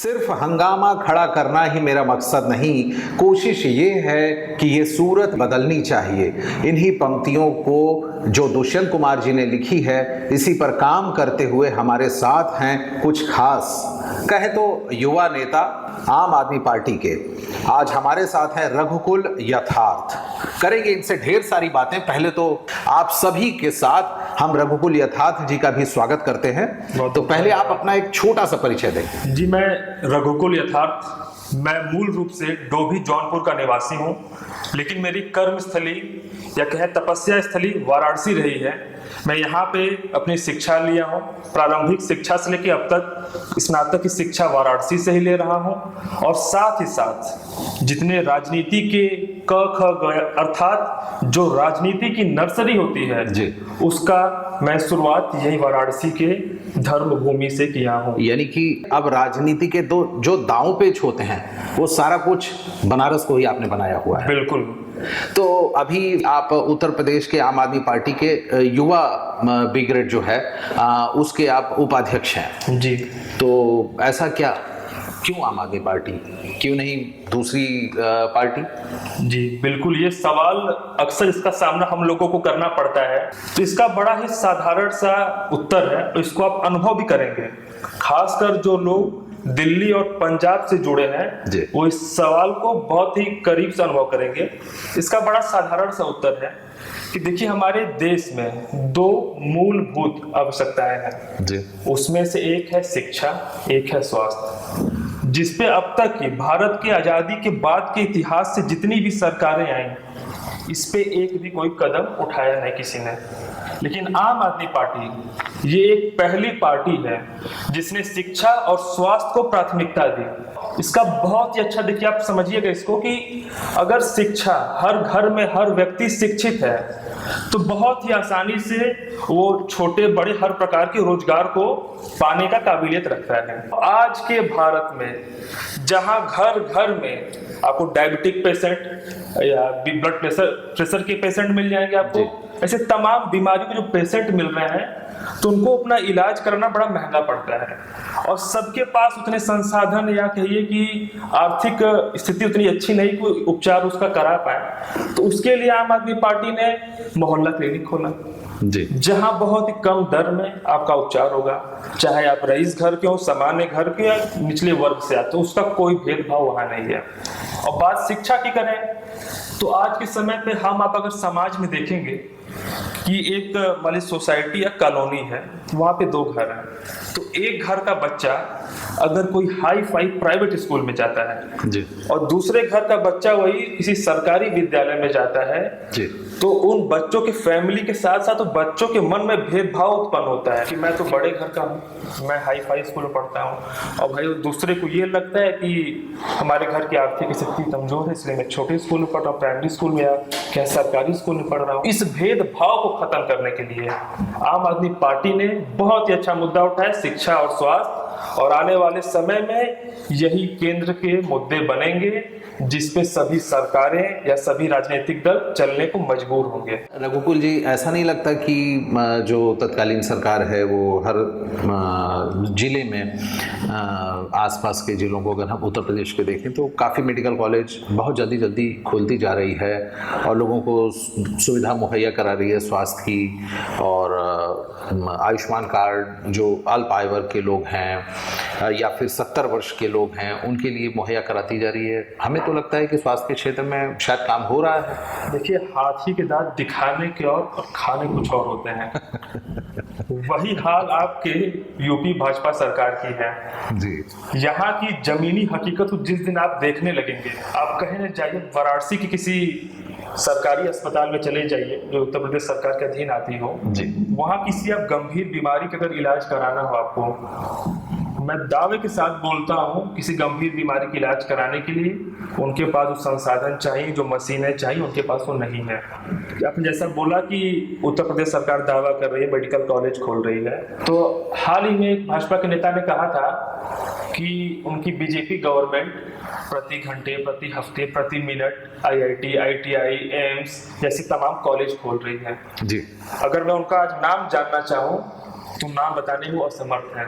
सिर्फ हंगामा खड़ा करना ही मेरा मकसद नहीं, कोशिश ये है कि ये सूरत बदलनी चाहिए। इन्हीं पंक्तियों को जो दुष्यंत कुमार जी ने लिखी है, इसी पर काम करते हुए हमारे साथ हैं कुछ खास, कहे तो युवा नेता आम आदमी पार्टी के। आज हमारे साथ हैं रघुकुल यथार्थ। करेंगे इनसे ढेर सारी बातें। पहले तो आप सभी के साथ हम रघुकुल यथार्थ जी का भी स्वागत करते हैं। तो पहले आप अपना एक छोटा सा परिचय दें। जी, मैं रघुकुल यथार्थ, मैं मूल रूप से डोभी जौनपुर का निवासी हूँ, लेकिन मेरी कर्मस्थली या कहें तपस्या स्थली वाराणसी रही है। मैं यहाँ पे अपनी शिक्षा लिया हूँ, प्रारंभिक शिक्षा से लेकर अब तक स्नातक की शिक्षा वाराणसी से ही ले रहा हूँ, और साथ ही साथ जितने राजनीति के क ख ग अर्थात जो राजनीति की नर्सरी होती है जी, उसका मैं शुरुआत यही वाराणसी के धर्म भूमि से किया हूँ। यानी कि अब राजनीति के दो जो दांव पेच होते हैं वो सारा कुछ बनारस को ही आपने बनाया हुआ है। बिल्कुल। तो अभी आप उत्तर प्रदेश के आम आदमी पार्टी के युवा ब्रिगेड जो है उसके आप उपाध्यक्ष हैं जी। तो ऐसा क्या, क्यों आम आदमी पार्टी, क्यों नहीं दूसरी पार्टी? जी बिल्कुल, ये सवाल अक्सर इसका सामना हम लोगों को करना पड़ता है, तो इसका बड़ा ही साधारण सा उत्तर है, तो इसको आप अनुभव भी करेंगे। खासकर जो लोग दिल्ली और पंजाब से जुड़े हैं वो इस सवाल को बहुत ही करीब से अनुभव करेंगे। इसका बड़ा साधारण सा उत्तर है कि देखिए, हमारे देश में दो मूलभूत आवश्यकताएं हैं जी। उसमें से एक है शिक्षा, एक है स्वास्थ्य, जिसपे अब तक की भारत की आजादी के बाद के इतिहास से जितनी भी सरकारें आई, इस पे एक भी कोई कदम उठाया नहीं किसी ने। लेकिन आम आदमी पार्टी ये एक पहली पार्टी है जिसने शिक्षा और स्वास्थ्य को प्राथमिकता दी। इसका बहुत ही अच्छा, देखिए आप समझिएगा इसको, कि अगर शिक्षा, हर घर में हर व्यक्ति शिक्षित है तो बहुत ही आसानी से वो छोटे बड़े हर प्रकार के रोजगार को पाने का काबिलियत रखता है। आज के भारत में जहां घर घर में आपको डायबिटिक पेशेंट या ब्लड प्रेशर के पेशेंट मिल जाएंगे, आपको ऐसे तमाम बीमारियों के जो पेशेंट मिल रहे हैं, तो उनको अपना इलाज करना बड़ा महंगा पड़ता है, और सबके पास उतने संसाधन या कहिए कि आर्थिक स्थिति उतनी अच्छी नहीं कि उपचार उसका करा पाए। तो उसके लिए आम आदमी पार्टी ने मोहल्ला क्लिनिक खोला जी, जहां बहुत ही कम दर में आपका उपचार होगा, चाहे आप रईस घर के हो, सामान्य घर के या निचले वर्ग से आते हो, उसका कोई भेदभाव वहां नहीं है। और बात शिक्षा की करें तो आज के समय पे हम आप अगर समाज में देखेंगे कि एक मान ली सोसाइटी या कॉलोनी है, वहां पे दो घर हैं, तो एक घर का बच्चा अगर कोई हाई फाई प्राइवेट स्कूल में जाता है जी, और दूसरे घर का बच्चा वही किसी सरकारी विद्यालय में जाता है जी, तो उन बच्चों के फैमिली के साथ साथ तो बच्चों के मन में भेदभाव उत्पन्न होता है कि मैं तो बड़े घर का हूँ, मैं हाई फाई स्कूल में पढ़ता हूँ, और भाई दूसरे को ये लगता है कि हमारे घर की आर्थिक स्थिति कमजोर है, इसलिए मैं छोटे स्कूल में पढ़ रहा हूँ, प्राइमरी स्कूल में या क्या सरकारी स्कूल में पढ़ रहा हूँ। इस भेदभाव को खत्म करने के लिए आम आदमी पार्टी ने बहुत ही अच्छा मुद्दा उठाया, शिक्षा और स्वास्थ्य, और आने वाले समय में यही केंद्र के मुद्दे बनेंगे जिसपे सभी सरकारें या सभी राजनीतिक दल चलने को मजबूर होंगे। रघुकुल जी, ऐसा नहीं लगता कि जो तत्कालीन सरकार है वो हर जिले में, आसपास के जिलों को अगर हम उत्तर प्रदेश के देखें तो काफ़ी मेडिकल कॉलेज बहुत जल्दी खोलती जा रही है और लोगों को सुविधा मुहैया करा रही है स्वास्थ्य की, और आयुष्मान कार्ड जो अल्प आयु वर्ग के लोग हैं या फिर 70 वर्ष के लोग हैं उनके लिए मुहैया कराती जा रही है। हमें तो लगता है कि स्वास्थ्य के क्षेत्र में शायद काम हो रहा है। देखिए, हाथी के दांत दिखाने के और खाने कुछ और होते हैं। वही हाल आपके यूपी भाजपा सरकार की है जी। यहाँ की जमीनी हकीकत जिस दिन आप देखने लगेंगे, आप कहीं न जाइए, वाराणसी की किसी सरकारी अस्पताल में चले जाइए जो उत्तर प्रदेश सरकार के अधीन आती हो जी, वहाँ किसी आप गंभीर बीमारी का अगर इलाज कराना हो आपको, मैं दावे के साथ बोलता हूँ, किसी गंभीर बीमारी का इलाज कराने के लिए उनके पास जो संसाधन चाहिए, जो मशीनें चाहिए, उनके पास वो नहीं है। आपने जैसा बोला कि उत्तर प्रदेश सरकार दावा कर रही है मेडिकल कॉलेज खोल रही है, तो हाल ही में एक भाजपा के नेता ने कहा था कि उनकी बीजेपी गवर्नमेंट प्रति घंटे, प्रति हफ्ते, प्रति मिनट आईआईटी, आईटीआई, एम्स जैसी तमाम कॉलेज खोल रही है जी। अगर मैं उनका आज नाम जानना चाहूँ तो नाम बताने में वो असमर्थ है,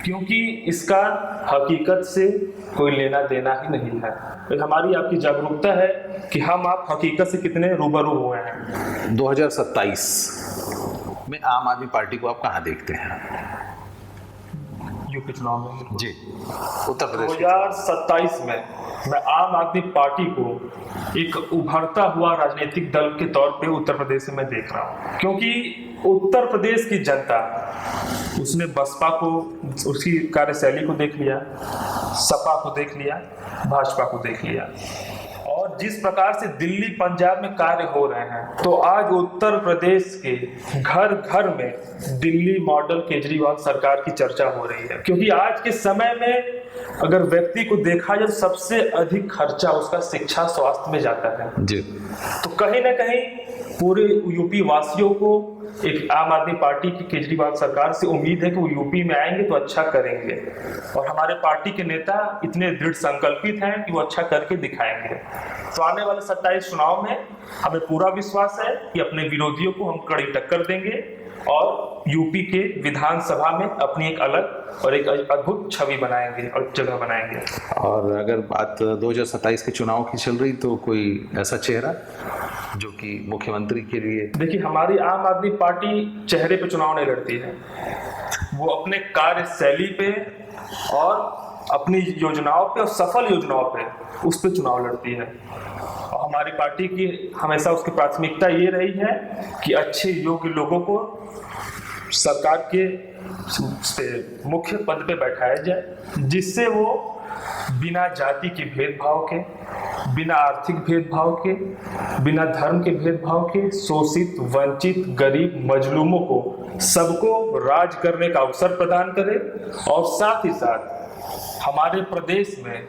क्योंकि इसका हकीकत से कोई लेना देना ही नहीं है। तो हमारी आपकी जागरूकता है कि हम आप हकीकत से कितने रूबरू हुए हैं। 2027 में आम आदमी पार्टी को आप कहाँ देखते हैं? यूपी चुनाव में जी, उत्तर प्रदेश 2027 में मैं आम आदमी पार्टी को एक उभरता हुआ राजनीतिक दल के तौर पे उत्तर प्रदेश में मैं देख रहा हूँ, क्योंकि उत्तर प्रदेश की जनता उसने बसपा को, उसकी कार्यशैली को देख लिया, सपा को देख लिया, भाजपा को देख लिया, और जिस प्रकार से दिल्ली पंजाब में कार्य हो रहे हैं, तो आज उत्तर प्रदेश के घर घर में दिल्ली मॉडल केजरीवाल सरकार की चर्चा हो रही है। क्योंकि आज के समय में अगर व्यक्ति को देखा जाए, सबसे अधिक खर्चा उसका शिक्षा स्वास्थ्य में जाता है जी। तो कहीं ना कहीं पूरे यूपी वासियों को एक आम आदमी पार्टी की केजरीवाल सरकार से उम्मीद है कि वो यूपी में आएंगे तो अच्छा करेंगे, और हमारे पार्टी के नेता इतने दृढ़ संकल्पित हैं कि वो अच्छा करके दिखाएंगे। तो आने वाले 27 चुनाव में हमें पूरा विश्वास है कि अपने विरोधियों को हम कड़ी टक्कर देंगे और यूपी के विधानसभा में अपनी एक अलग और एक अद्भुत छवि बनाएंगे और जगह बनाएंगे। और अगर बात 2027 के चुनाव की चल रही, तो कोई ऐसा चेहरा जो कि मुख्यमंत्री के लिए? देखिए, हमारी आम आदमी पार्टी चेहरे पे चुनाव नहीं लड़ती है, वो अपने कार्यशैली पे और अपनी योजनाओं पे और सफल योजनाओं पे उस पे चुनाव लड़ती है। और हमारी पार्टी की हमेशा उसकी प्राथमिकता ये रही है कि अच्छे योग्य लोगों को सरकार के मुख्य पद पे बैठाया जाए, जिससे वो बिना जाति के भेदभाव के, बिना आर्थिक भेदभाव के, बिना धर्म के भेदभाव के शोषित, वंचित, गरीब, मजलूमों को सबको राज करने का अवसर प्रदान करे। और साथ ही साथ हमारे प्रदेश में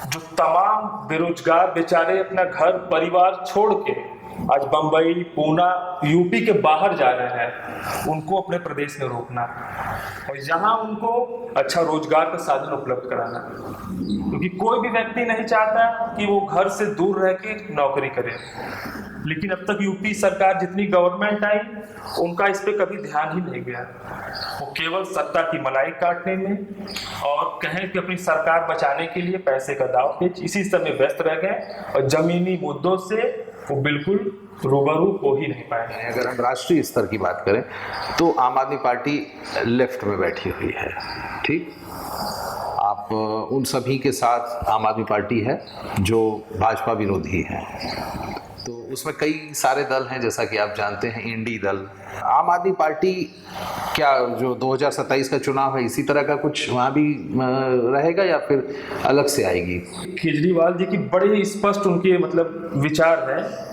जो तमाम बेरोजगार बेचारे अपना घर परिवार छोड़ के आज बंबई, पूना, यूपी के बाहर जा रहे हैं, उनको अपने प्रदेश में रोकना और यहाँ उनको अच्छा रोजगार का साधन उपलब्ध कराना, क्योंकि कोई भी व्यक्ति नहीं चाहता कि वो घर से दूर रह के नौकरी करे। लेकिन अब तक यूपी सरकार जितनी गवर्नमेंट आई, उनका इस पे कभी ध्यान ही नहीं गया। वो केवल सत्ता की मलाई काटने में और कहें कि अपनी सरकार बचाने के लिए पैसे का दाव पेच, इसी समय व्यस्त रह गए और जमीनी मुद्दों से वो बिल्कुल रूबरू हो ही नहीं पाए हैं। अगर हम राष्ट्रीय स्तर की बात करें तो आम आदमी पार्टी लेफ्ट में बैठी हुई है, ठीक? आप उन सभी के साथ आम आदमी पार्टी है जो भाजपा विरोधी है, तो उसमें कई सारे दल हैं, जैसा कि आप जानते हैं, इंडी दल। आम आदमी पार्टी क्या जो 2027 का चुनाव है, इसी तरह का कुछ वहाँ भी रहेगा या फिर अलग से आएगी? केजरीवाल जी की बड़े स्पष्ट उनके मतलब विचार है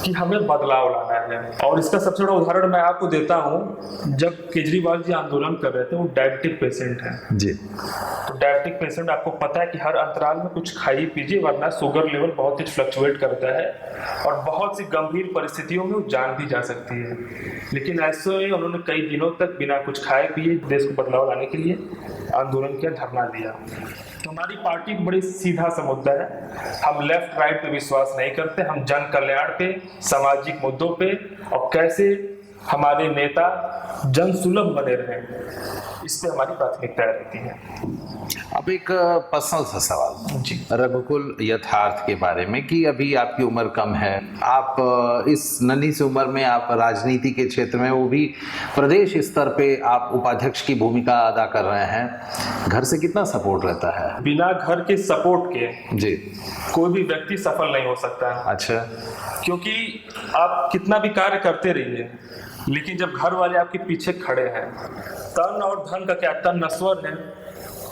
कि हमें बदलाव लाना है, और इसका सबसे बड़ा उदाहरण मैं आपको देता हूँ। जब केजरीवाल जी आंदोलन कर रहे थे, वो डायबिटिक पेशेंट हैं जी। तो डायबिटिक पेशेंट, आपको पता है कि हर अंतराल में कुछ खाइए पीजिए, वरना शुगर लेवल बहुत ही फ्लक्चुएट करता है और बहुत सी गंभीर परिस्थितियों में वो जान भी जा सकती है। लेकिन ऐसे में उन्होंने कई दिनों तक बिना कुछ खाए पिए देश को बदलाव लाने के लिए आंदोलन किया, धरना दिया। तो हमारी पार्टी को बड़ी सीधा सा मुद्दा है, हम लेफ्ट राइट पे विश्वास नहीं करते, हम जन कल्याण पे, सामाजिक मुद्दों पे और कैसे हमारे नेता जन सुलभ बने रहे, इस पे हमारी प्राथमिकता रहती है। अब एक पर्सनल सा सवाल जी। रघुकुल यथार्थ के बारे में कि अभी आपकी उम्र कम है, आप इस नन्ही सी उम्र में आप राजनीति के क्षेत्र में, वो भी प्रदेश स्तर पे आप उपाध्यक्ष की भूमिका अदा कर रहे हैं, घर से कितना सपोर्ट रहता है? बिना घर के सपोर्ट के जी कोई भी व्यक्ति सफल नहीं हो सकता है। अच्छा। क्योंकि आप कितना भी कार्य करते रहिए, लेकिन जब घर वाले आपके पीछे खड़े हैं, तन और धन का क्या, तन नश्वर है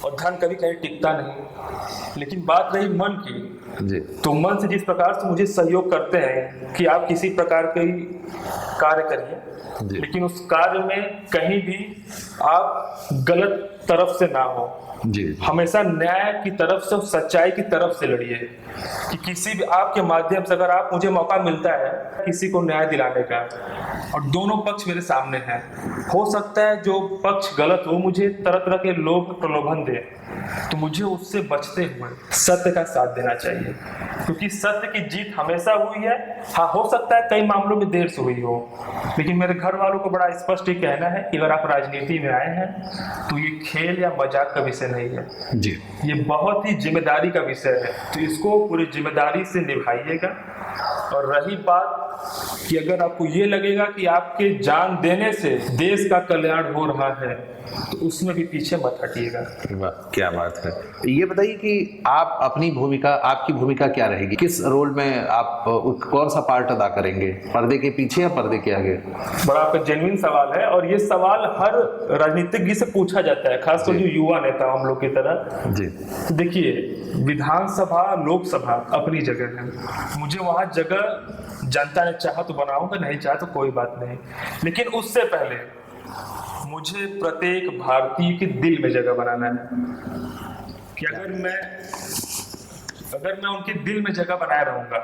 और धन कभी कहीं टिकता नहीं। लेकिन बात रही मन की जी, तो मन से जिस प्रकार से मुझे सहयोग करते हैं कि आप किसी प्रकार के कार्य करिए, लेकिन उस कार्य में कहीं भी आप गलत तरफ से ना हो जी, हमेशा न्याय की तरफ से, सच्चाई की तरफ से लड़िए कि किसी भी आपके माध्यम से अगर आप मुझे मौका मिलता है किसी को न्याय दिलाने का और दोनों पक्ष मेरे सामने हैं, हो सकता है जो पक्ष गलत हो मुझे तरह तरह के लोग प्रलोभन दे, तो मुझे उससे बचते हुए सत्य का साथ देना चाहिए, क्योंकि सत्य की जीत हमेशा हुई है। हाँ, हो सकता है कई मामलों में देर से हुई हो, लेकिन मेरे घर वालों को बड़ा स्पष्ट ये कहना है कि अगर आप राजनीति में आए हैं तो ये खेल या मजाक का विषय नहीं है जी, ये बहुत ही जिम्मेदारी का विषय है। तो इसको पूरी जिम्मेदारी से निभाइएगा। और रही बात कि अगर आपको ये लगेगा कि आपके जान देने से देश का कल्याण हो रहा है तो उसमें भी पीछे मत हटिएगा। वाह, क्या बात है। ये बताइए कि आप अपनी भूमिका, आपकी भूमिका क्या रहेगी, किस रोल में आप कौन सा पार्ट अदा करेंगे, पर्दे के पीछे या पर्दे के आगे? बड़ा आपका जेन्युइन सवाल है और ये सवाल हर राजनीतिज्ञ से पूछा जाता है, खासकर जो युवा नेता हम लोग की तरह जी। तो देखिए, विधानसभा लोकसभा अपनी जगह है, मुझे वहां जगह जनता ने चाहा तो बनाऊंगा, नहीं चाहा तो कोई बात नहीं। लेकिन उससे पहले मुझे प्रत्येक भारतीय के दिल में जगह बनाना है कि अगर मैं उनके दिल में जगह बनाए रहूंगा,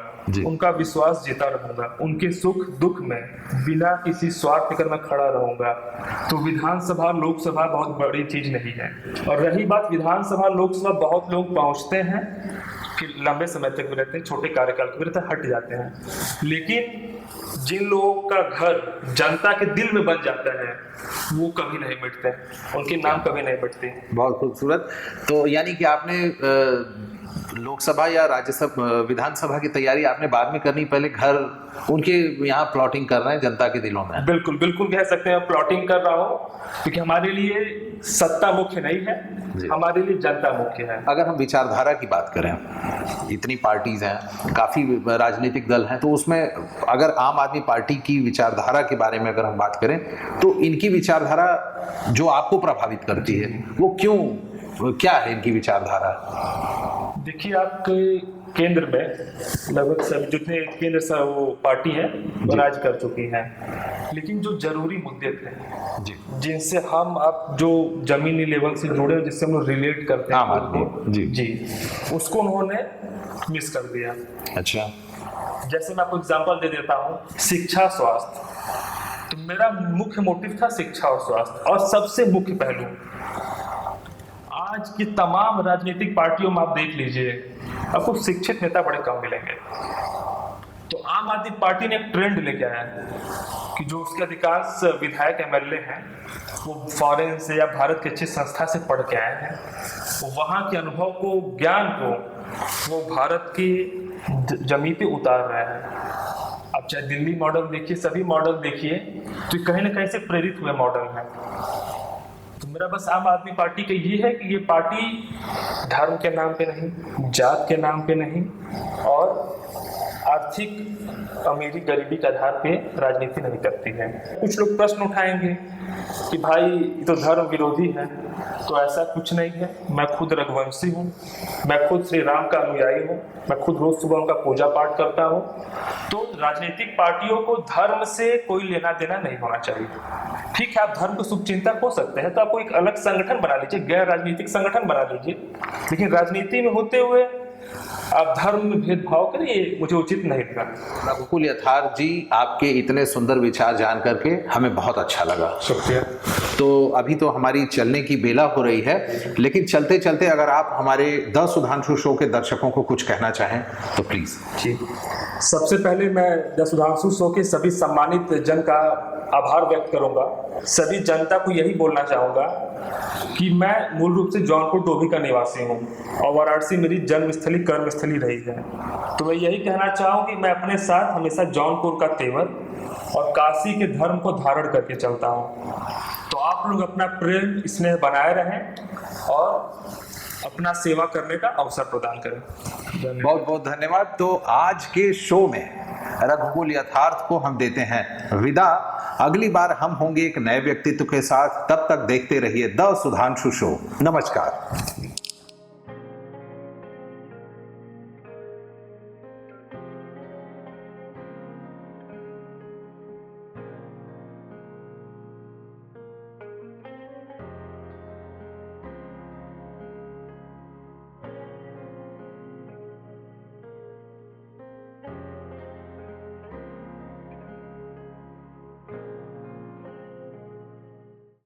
उनका विश्वास जीता रहूंगा, उनके सुख दुख में बिना किसी स्वार्थ कर मैं खड़ा रहूंगा, तो विधानसभा लोकसभा बहुत बड़ी चीज नहीं है। और रही बात विधानसभा लोकसभा, बहुत लोग पहुंचते हैं फिर लंबे समय तक भी रहते हैं, छोटे कार्यकाल के भी रहते हैं, हट जाते हैं। लेकिन जिन लोगों का घर जनता के दिल में बन जाता है वो कभी नहीं मिटते, उनके नाम कभी नहीं मिटते। बहुत खूबसूरत। तो यानी कि आपने लोकसभा या राज्यसभा, विधानसभा की तैयारी आपने बाद में करनी, पहले घर उनके यहाँ प्लॉटिंग कर रहे हैं जनता के दिलों में? बिल्कुल बिल्कुल कह सकते हैं, प्लॉटिंग कर रहा हूँ, क्योंकि हमारे लिए सत्ता मुख्य नहीं है, हमारे लिए जनता मुख्य है। अगर हम विचारधारा की बात करें, इतनी पार्टीज हैं, काफी राजनीतिक दल हैं, तो उसमें अगर आम आदमी पार्टी की विचारधारा के बारे में अगर हम बात करें तो इनकी विचारधारा जो आपको प्रभावित करती है वो क्यों, क्या है इनकी विचारधारा? देखिए, आपके केंद्र में लगभग सब जितने केंद्र से वो पार्टी है वो राज कर चुकी हैं, लेकिन जो जरूरी मुद्दे थे जिनसे हम आप जो जमीनी लेवल से जुड़े, जिससे हम लोग रिलेट करते हैं आदमी जी, उसको उन्होंने मिस कर दिया। अच्छा, जैसे मैं आपको एग्जांपल दे देता हूँ, शिक्षा स्वास्थ्य, तो मेरा मुख्य मोटिव था शिक्षा और स्वास्थ्य। और सबसे मुख्य पहलू, आज की तमाम राजनीतिक पार्टियों में आप देख लीजिए, आपको शिक्षित नेता बड़े कम मिलेंगे। तो आम आदमी पार्टी ने एक ट्रेंड लेके आया है कि जो उसके अधिकांश विधायक एमएलए हैं वो फॉरेन से या भारत की अच्छी संस्था से पढ़ के आए हैं, वो वहाँ के अनुभव को, ज्ञान को वो भारत की जमीन पे उतार रहे हैं। अब चाहे दिल्ली मॉडल देखिए, सभी मॉडल देखिए, तो कहीं ना कहीं से प्रेरित हुए मॉडल हैं। तो मेरा बस आम आदमी पार्टी का ये है कि ये पार्टी धर्म के नाम पे नहीं, जात के नाम पे नहीं और आर्थिक अमीरी गरीबी के आधार पे राजनीति नहीं करती है। कुछ लोग प्रश्न उठाएंगे कि भाई ये तो धर्म विरोधी है, तो ऐसा कुछ नहीं है। मैं खुद रघुवंशी हूँ, मैं खुद श्री राम का अनुयायी हूँ, मैं खुद रोज सुबह उनका पूजा पाठ करता हूँ। तो राजनीतिक पार्टियों को धर्म से कोई लेना देना नहीं होना चाहिए। ठीक है, आप धर्म को शुभचिंतक हो सकते हैं, तो आपको एक अलग संगठन बना लीजिए, गैर राजनीतिक संगठन बना लीजिए, लेकिन राजनीति में होते हुए आप धर्म में भेदभाव करें, ये मुझे उचित नहीं लगा। रघुकुल यथार्थ जी, आपके इतने सुंदर विचार जान करके हमें बहुत अच्छा लगा। शुक्रिया। तो अभी तो हमारी चलने की बेला हो रही है, लेकिन चलते चलते अगर आप हमारे द सुधांशु शो के दर्शकों को कुछ कहना चाहें तो प्लीज। जी, सबसे पहले मैं द सुधांशु शो के सभी सम्मानित जन का आभार व्यक्त करूंगा। सभी जनता को यही बोलना चाहूंगा कि मैं मूल रूप से जौनपुर डोभी का निवासी हूं और वाराणसी मेरी जन्मस्थली कर्मस्थली रही है। तो मैं यही कहना चाहूँ कि मैं अपने साथ हमेशा जौनपुर का तेवर और काशी के धर्म को धारण करके चलता हूँ। तो आप लोग अपना प्रेम स्नेह बनाए रहें और अपना सेवा करने का अवसर प्रदान करें। बहुत बहुत धन्यवाद। तो आज के शो में रघुकुल यथार्थ को हम देते हैं विदा। अगली बार हम होंगे एक नए व्यक्तित्व के साथ, तब तक देखते रहिए द सुधांशु शो। नमस्कार।